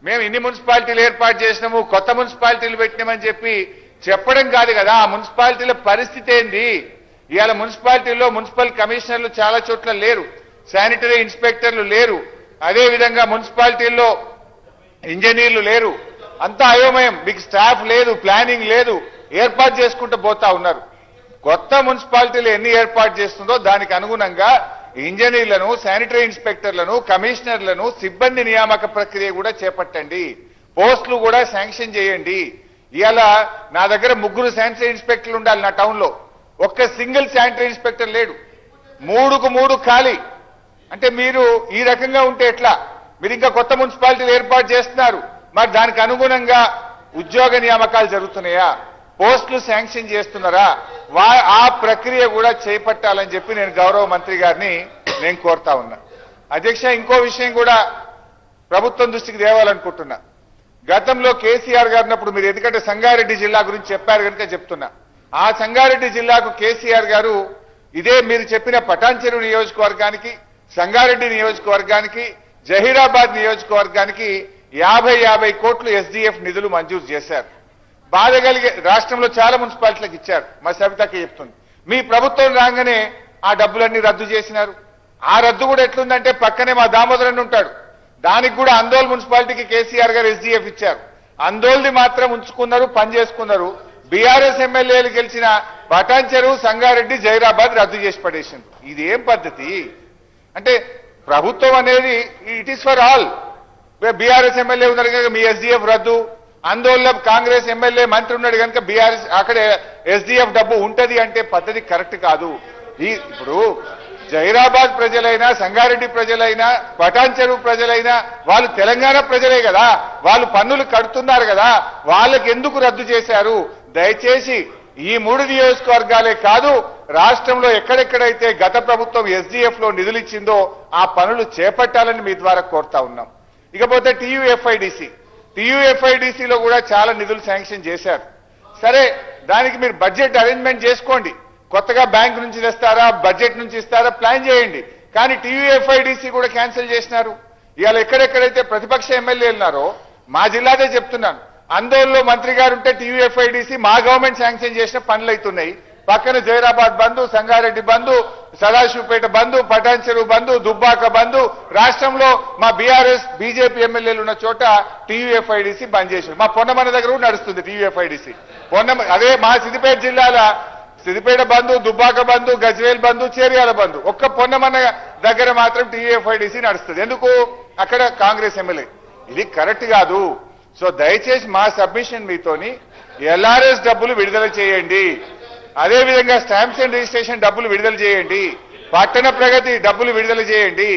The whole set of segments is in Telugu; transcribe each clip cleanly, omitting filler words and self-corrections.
మేము ఇన్ని మున్సిపాలిటీలు ఏర్పాటు చేసినాము, కొత్త మున్సిపాలిటీలు పెట్టినామని చెప్పి చెప్పడం కాదు కదా. ఆ మున్సిపాలిటీల పరిస్థితి ఏంది? ఇవాళ మున్సిపాలిటీల్లో మున్సిపల్ కమిషనర్లు చాలా చోట్ల లేరు, శానిటరీ ఇన్స్పెక్టర్లు లేరు, అదేవిధంగా మున్సిపాలిటీల్లో ఇంజనీర్లు లేరు, అంతా అయోమయం. మీకు స్టాఫ్ లేదు, ప్లానింగ్ లేదు, ఏర్పాటు చేసుకుంటూ పోతా ఉన్నారు. కొత్త మున్సిపాలిటీలు ఎన్ని ఏర్పాటు చేస్తుందో దానికి అనుగుణంగా ఇంజనీర్లను, శానిటరీ ఇన్స్పెక్టర్లను, కమిషనర్లను, సిబ్బంది నియామక ప్రక్రియ కూడా చేపట్టండి. పోస్టులు కూడా శాంక్షన్ చేయండి. ఇవాళ నా దగ్గర 3 శానిటరీ ఇన్స్పెక్టర్లు ఉండాలి నా టౌన్లో, ఒక్క సింగిల్ శానిటరీ ఇన్స్పెక్టర్ లేడు. 3కు 3 ఖాళీ. అంటే మీరు ఈ రకంగా ఉంటే ఎట్లా? మీరు ఇంకా కొత్త మున్సిపాలిటీలు ఏర్పాటు చేస్తున్నారు, మరి దానికి అనుగుణంగా ఉద్యోగ నియామకాలు జరుగుతున్నాయా? పోస్టులు శాంక్షన్ చేస్తున్నారా? ఆ ప్రక్రియ కూడా చేపట్టాలని చెప్పి నేను గౌరవ మంత్రి గారిని నేను కోరుతా ఉన్నా. అధ్యక్ష, ఇంకో విషయం కూడా ప్రభుత్వం దృష్టికి తేవాలనుకుంటున్నా. గతంలో కేసీఆర్ గారినప్పుడు మీరు ఎందుకంటే సంగారెడ్డి జిల్లా గురించి చెప్పారు కనుక చెప్తున్నా. ఆ సంగారెడ్డి జిల్లాకు కేసీఆర్ గారు ఇదే మీరు చెప్పిన పటాన్చెరు నియోజకవర్గానికి, సంగారెడ్డి నియోజకవర్గానికి, జహీరాబాద్ నియోజకవర్గానికి 50 కోట్లు ఎస్డిఎఫ్ నిధులు మంజూరు చేశారు. బాధ కలిగే రాష్ట్రంలో చాలా మున్సిపాలిటీలకు ఇచ్చారు. మా సవితకి చెప్తుంది, మీ ప్రభుత్వం రాగానే ఆ డబ్బులన్నీ రద్దు చేసినారు. ఆ రద్దు కూడా ఎట్లుందంటే పక్కనే మా దామోదరన్ ఉంటాడు, దానికి కూడా అందోల్ మున్సిపాలిటీకి కేసీఆర్ గారు ఎస్డిఎఫ్ ఇచ్చారు. అందోల్ది మాత్రం ఉంచుకున్నారు, పని చేసుకున్నారు. బీఆర్ఎస్ ఎమ్మెల్యేలు గెలిచిన పటాన్చెరు, సంగారెడ్డి, జైరాబాద్ రద్దు చేసి పడేసింది. ఇది ఏం పద్ధతి? అంటే ప్రభుత్వం అనేది it is for all. BRS MLA ఉన్నారు కనుక మీ ఎస్డిఎఫ్ రద్దు, ఆందోళన కాంగ్రెస్ ఎమ్మెల్యే మంత్రి ఉన్నాడు కనుక బీఆర్ఎస్ అక్కడ ఎస్డిఎఫ్ డబ్బు ఉంటది అంటే పద్ధతి కరెక్ట్ కాదు. ఇప్పుడు జైరాబాద్ ప్రజలైనా, సంగారెడ్డి ప్రజలైనా, పటాన్చెరు ప్రజలైనా వాళ్ళు తెలంగాణ ప్రజలే కదా, వాళ్ళు పన్నులు కడుతున్నారు కదా, వాళ్ళకి ఎందుకు రద్దు చేశారు? దయచేసి ఈ 3 నియోజకవర్గాలే కాదు, రాష్ట్రంలో ఎక్కడెక్కడైతే గత ప్రభుత్వం ఎస్డిఎఫ్ లో నిధులు ఇచ్చిందో ఆ పనులు చేపట్టాలని మీ ద్వారా కోరుతా ఉన్నాం. ఇకపోతే టీయూఎఫ్ఐడిసిలో కూడా చాలా నిధులు శాంక్షన్ చేశారు. సరే, దానికి మీరు బడ్జెట్ అరేంజ్మెంట్ చేసుకోండి. కొత్తగా బ్యాంక్ నుంచి తెస్తారా, బడ్జెట్ నుంచి ఇస్తారా, ప్లాన్ చేయండి. కానీ టీయూఎఫ్ఐడిసి కూడా క్యాన్సిల్ చేసినారు. ఇవాళ ఎక్కడెక్కడైతే ప్రతిపక్ష ఎమ్మెల్యేలు ఉన్నారో, మా జిల్లాదే చెప్తున్నాను, అందోల్లో మంత్రి గారు ఉంటే టీయూఎఫ్ఐడిసి మా గవర్నమెంట్ శాంక్షన్ చేసిన పనులు అవుతున్నాయి. పక్కన జైరాబాద్ బంధు, సంగారెడ్డి బంధు, సదాశివపేట బంధు, పటాన్చెరు బంధు, దుబ్బాక బంధు, రాష్ట్రంలో మా బీఆర్ఎస్ బీజేపీ ఎమ్మెల్యేలు ఉన్న చోట టీయూఎఫ్ఐడిసి బంద్ చేశారు. మా పొన్నమన్న దగ్గర కూడా నడుస్తుంది టీయూఎఫ్ఐడిసి. అదే మా సిద్దిపేట జిల్లాల సిద్దిపేట బంధు, దుబ్బాక బంధు, గజ్వేల్ బంధు, చేర్యాల బంధు, ఒక్క పొన్నమన్న దగ్గర మాత్రం టీయూఎఫ్ఐడిసి నడుస్తుంది. ఎందుకు? అక్కడ కాంగ్రెస్ ఎమ్మెల్యే. ఇది కరెక్ట్ కాదు. సో దయచేసి మా సబ్మిషన్ మీతోని ఎల్ఆర్ఎస్ డబ్బులు విడుదల చేయండి, అదేవిధంగా స్టాంప్స్ అండ్ రిజిస్ట్రేషన్ డబ్బులు విడుదల చేయండి, పట్టణ ప్రగతి డబ్బులు విడుదల చేయండి.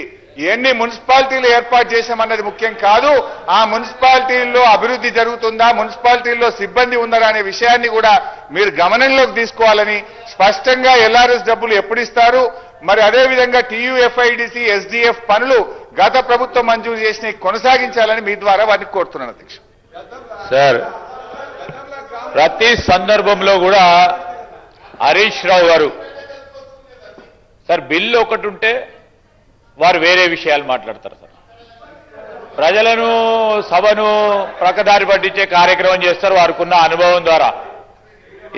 ఎన్ని మున్సిపాలిటీలు ఏర్పాటు చేశామన్నది ముఖ్యం కాదు, ఆ మున్సిపాలిటీల్లో అభివృద్ధి జరుగుతుందా, మున్సిపాలిటీల్లో సిబ్బంది ఉన్నారా అనే విషయాన్ని కూడా మీరు గమనంలోకి తీసుకోవాలని, స్పష్టంగా ఎల్ఆర్ఎస్ డబ్బులు ఎప్పుడు ఇస్తారు, మరి అదేవిధంగా టీయూఎఫ్ఐడిసి, ఎస్డిఎఫ్ పనులు గత ప్రభుత్వం మంజూరు చేసిన కొనసాగించాలని మీ ద్వారా వారిని కోరుతున్నాను. అధ్యక్ష సార్, ప్రతి సందర్భంలో కూడా హరీష్ రావు గారు సార్ బిల్లు ఒకటి ఉంటే వారు వేరే విషయాలు మాట్లాడతారు సార్. ప్రజలను, సభను ప్రక్కదారి పట్టించే కార్యక్రమం చేస్తారు వారికున్న అనుభవం ద్వారా.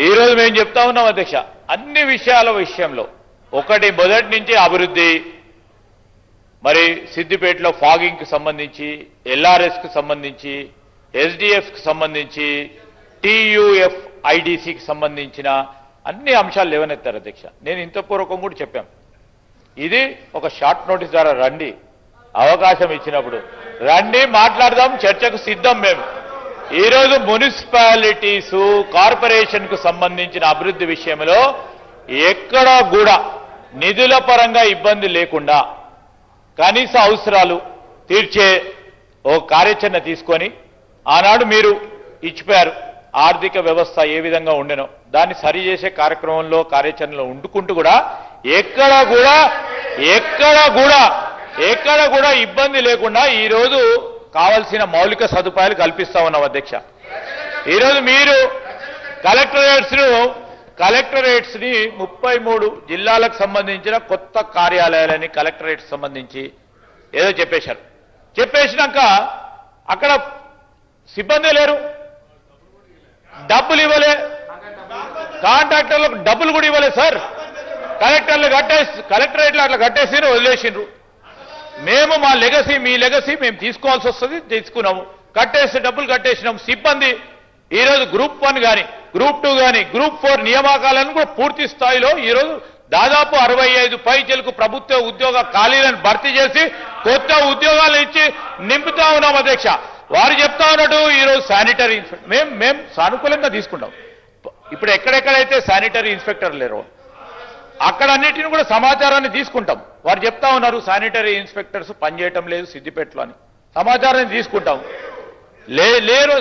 ఈరోజు మేము చెప్తా ఉన్నాం అధ్యక్ష, అన్ని విషయాల విషయంలో ఒకటి మొదటి నుంచి అభివృద్ధి, మరి సిద్దిపేటలో ఫాగింగ్కి సంబంధించి, ఎల్ఆర్ఎస్కి సంబంధించి, ఎస్డిఎఫ్కి సంబంధించి, టీయూఎఫ్ఐడిసికి సంబంధించిన అన్ని అంశాలు లేవనెత్తారు అధ్యక్ష. నేను ఇంత పూర్వకం కూడా చెప్పాను, ఇది ఒక షార్ట్ నోటీస్ ద్వారా రండి, అవకాశం ఇచ్చినప్పుడు రండి, మాట్లాడదాం, చర్చకు సిద్ధం. మేము ఈరోజు మున్సిపాలిటీసు, కార్పొరేషన్కు సంబంధించిన అభివృద్ధి విషయంలో ఎక్కడా కూడా నిధుల పరంగా ఇబ్బంది లేకుండా కనీస అవసరాలు తీర్చే ఓ కార్యాచరణ తీసుకొని ఆనాడు మీరు ఇచ్చిపోయారు. ఆర్థిక వ్యవస్థ ఏ విధంగా ఉండెనో దాన్ని సరిచేసే కార్యక్రమంలో, కార్యాచరణలో ఉండుకుంటూ కూడా ఎక్కడ కూడా ఇబ్బంది లేకుండా ఈరోజు కావాల్సిన మౌలిక సదుపాయాలు కల్పిస్తా ఉన్నాం అధ్యక్ష. ఈరోజు మీరు కలెక్టరేట్స్ ని 33 జిల్లాలకు సంబంధించిన కొత్త కార్యాలయాలని కలెక్టరేట్స్ సంబంధించి ఏదో చెప్పేశారు. చెప్పేసినాక అక్కడ సిబ్బంది లేరు, డబ్బులు ఇవ్వలే, కాంట్రాక్టర్లకు డబ్బులు కూడా ఇవ్వలేదు సార్. కలెక్టర్లు కలెక్టరేట్లు అట్లా కట్టేసి వదిలేసిండ్రు. మేము మా లెగసీ, మీ లెగసీ మేము తీసుకోవాల్సి వస్తుంది, తీసుకున్నాము. డబ్బులు కట్టేసినాము. సిబ్బంది ఈరోజు గ్రూప్ 1 కానీ, గ్రూప్ 2 కానీ, గ్రూప్ 4 నియామకాలను కూడా పూర్తి స్థాయిలో ఈరోజు దాదాపు 65 పైచలకు ప్రభుత్వ ఉద్యోగ ఖాళీలను భర్తీ చేసి కొత్త ఉద్యోగాలు ఇచ్చి నింపుతా ఉన్నాం అధ్యక్ష. వారు చెప్తా ఉన్నట్టు ఈరోజు శానిటరీ ఇన్స్పెక్టర్ మేము సానుకూలంగా తీసుకుంటాం. ఇప్పుడు ఎక్కడెక్కడైతే శానిటరీ ఇన్స్పెక్టర్ లేరో అక్కడ అన్నిటిని కూడా సమాచారాన్ని తీసుకుంటాం. వారు చెప్తా ఉన్నారు శానిటరీ ఇన్స్పెక్టర్స్ పనిచేయటం లేదు సిద్దిపేటలో అని. సమాచారాన్ని తీసుకుంటాం. లేరు,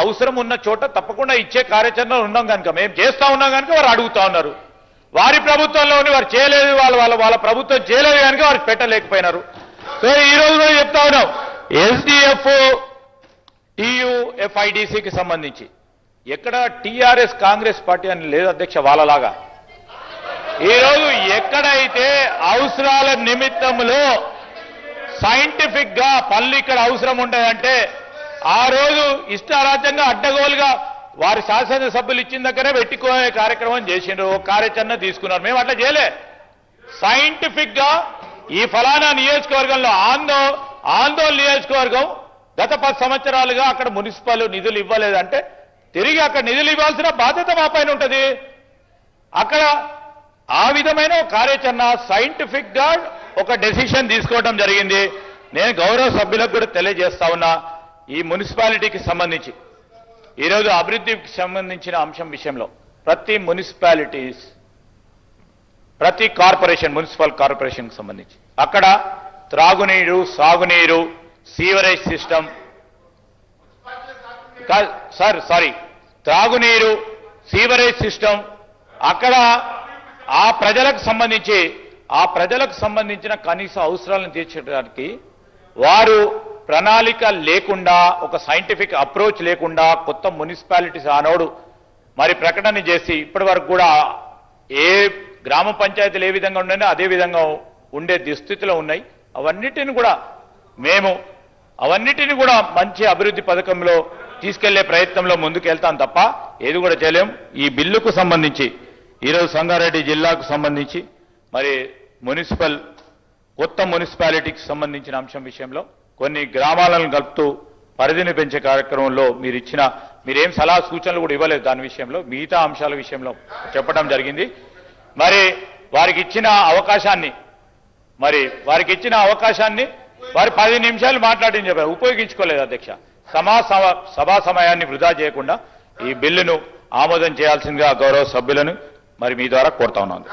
అవసరం ఉన్న చోట తప్పకుండా ఇచ్చే కార్యాచరణ ఉన్నాం కనుక, మేము చేస్తా ఉన్నాం కనుక వారు అడుగుతా ఉన్నారు. వారి ప్రభుత్వంలోని వారు చేయలేదు, వాళ్ళ ప్రభుత్వం చేయలేదు కనుక వారు పెట్టలేకపోయినారు. సో ఈ రోజు కూడా చెప్తా ఉన్నాం, ఎస్డిఎఫ్ టీయూఎఫ్ఐడిసికి సంబంధించి ఎక్కడ టీఆర్ఎస్ కాంగ్రెస్ పార్టీ అని లేదు అధ్యక్ష. వాళ్ళలాగా ఈరోజు ఎక్కడైతే అవసరాల నిమిత్తంలో సైంటిఫిక్ గా పనులు ఇక్కడ అవసరం ఉంటాయంటే ఆ రోజు ఇష్టారాజ్యంగా అడ్డగోలుగా వారి శాసనసభ్యులు ఇచ్చిన దగ్గరే పెట్టుకునే కార్యక్రమం చేసిండ్రు, కార్యాచరణ తీసుకున్నారు. మేము అట్లా చేయలే. సైంటిఫిక్ గా ఈ ఫలానా నియోజకవర్గంలో ఆందోళన నియోజకవర్గం గత 10 సంవత్సరాలుగా అక్కడ మున్సిపల్ నిధులు ఇవ్వలేదంటే తిరిగి అక్కడ నిధులు ఇవ్వాల్సిన బాధ్యత మా పైన ఉంటుంది. అక్కడ ఆ విధమైన కార్యాచరణ సైంటిఫిక్ గా ఒక డెసిషన్ తీసుకోవడం జరిగింది. నేను గౌరవ సభ్యులకు కూడా తెలియజేస్తా ఉన్నా, ఈ మున్సిపాలిటీకి సంబంధించి ఈరోజు అభివృద్ధికి సంబంధించిన అంశం విషయంలో ప్రతి మున్సిపాలిటీస్, ప్రతి కార్పొరేషన్, మున్సిపల్ కార్పొరేషన్కి సంబంధించి అక్కడ త్రాగునీరు, సాగునీరు, సీవరేజ్ సిస్టమ్, త్రాగునీరు, సీవరేజ్ సిస్టమ్, అక్కడ ఆ ప్రజలకు సంబంధించిన కనీస అవసరాలను తీర్చడానికి వారు ప్రణాళిక లేకుండా, ఒక సైంటిఫిక్ అప్రోచ్ లేకుండా కొత్త మున్సిపాలిటీస్ ఆనోడు మరి ప్రకటన చేసి ఇప్పటి వరకు కూడా ఏ గ్రామ పంచాయతీలు ఏ విధంగా ఉన్నాయో అదే విధంగా ఉండే దుస్థితిలో ఉన్నాయి. అవన్నిటిని కూడా మంచి అభివృద్ధి పథకంలో తీసుకెళ్లే ప్రయత్నంలో ముందుకెళ్తాం తప్ప ఏది కూడా చేయలేం. ఈ బిల్లుకు సంబంధించి ఈరోజు సంగారెడ్డి జిల్లాకు సంబంధించి మరి కొత్త మున్సిపాలిటీకి సంబంధించిన అంశం విషయంలో కొన్ని గ్రామాలను కలుపుతూ పరిధిని పెంచే కార్యక్రమంలో మీరేం సలహా సూచనలు కూడా ఇవ్వలేదు. దాని విషయంలో మిగతా అంశాల విషయంలో చెప్పడం జరిగింది. మరి వారికి ఇచ్చిన అవకాశాన్ని వారు 10 నిమిషాలు మాట్లాడని చెప్పారు, ఉపయోగించుకోలేదు అధ్యక్ష. సభా సమయాన్ని వృధా చేయకుండా ఈ బిల్లును ఆమోదం చేయాల్సిందిగా గౌరవ సభ్యులను మరి మీ ద్వారా కోరుతా ఉన్నాను.